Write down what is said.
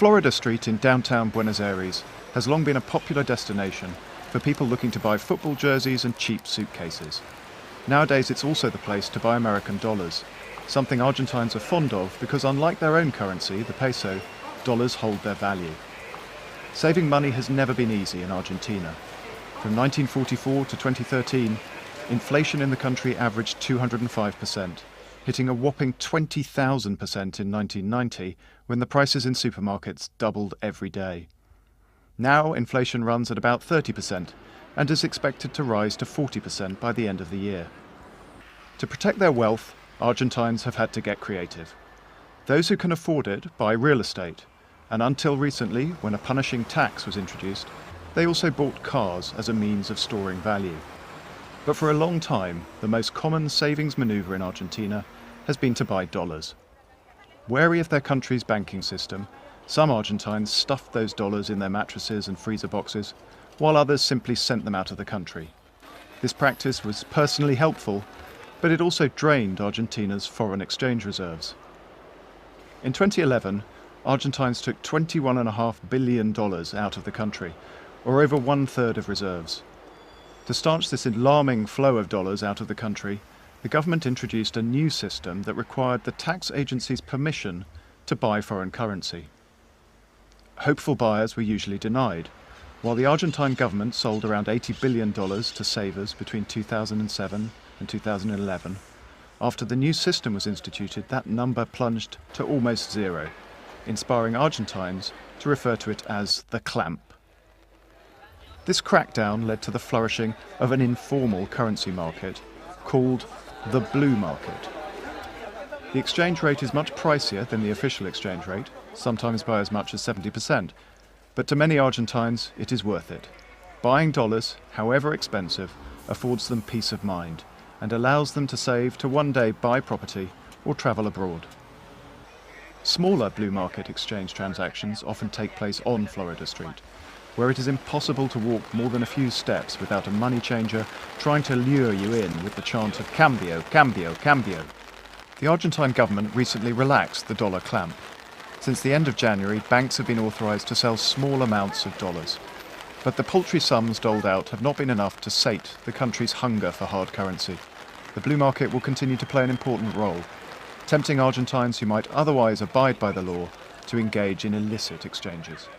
Florida Street in downtown Buenos Aires has long been a popular destination for people looking to buy football jerseys and cheap suitcases. Nowadays it's also the place to buy American dollars, something Argentines are fond of because unlike their own currency, the peso, dollars hold their value. Saving money has never been easy in Argentina. From 1944 to 2013, inflation in the country averaged 205%, hitting a whopping 20,000% in 1990 when the prices in supermarkets doubled every day. Now inflation runs at about 30% and is expected to rise to 40% by the end of the year. To protect their wealth, Argentines have had to get creative. Those who can afford it buy real estate, and until recently, when a punishing tax was introduced, they also bought cars as a means of storing value. But for a long time, the most common savings maneuver in Argentina has been to buy dollars. Wary of their country's banking system, some Argentines stuffed those dollars in their mattresses and freezer boxes, while others simply sent them out of the country. This practice was personally helpful, but it also drained Argentina's foreign exchange reserves. In 2011, Argentines took $21.5 billion out of the country, or over 1/3 of reserves. To stanch this alarming flow of dollars out of the country, the government introduced a new system that required the tax agency's permission to buy foreign currency. Hopeful buyers were usually denied, while the Argentine government sold around $80 billion to savers between 2007 and 2011. After the new system was instituted, that number plunged to almost zero, inspiring Argentines to refer to it as the clamp. This crackdown led to the flourishing of an informal currency market called the blue market. The exchange rate is much pricier than the official exchange rate, sometimes by as much as 70%, but to many Argentines it is worth it. Buying dollars, however expensive, affords them peace of mind and allows them to save to one day buy property or travel abroad. Smaller blue market exchange transactions often take place on Florida Street, where it is impossible to walk more than a few steps without a money changer trying to lure you in with the chant of cambio, cambio, cambio. The Argentine government recently relaxed the dollar clamp. Since the end of January, banks have been authorized to sell small amounts of dollars. But the paltry sums doled out have not been enough to sate the country's hunger for hard currency. The blue market will continue to play an important role, tempting Argentines who might otherwise abide by the law to engage in illicit exchanges.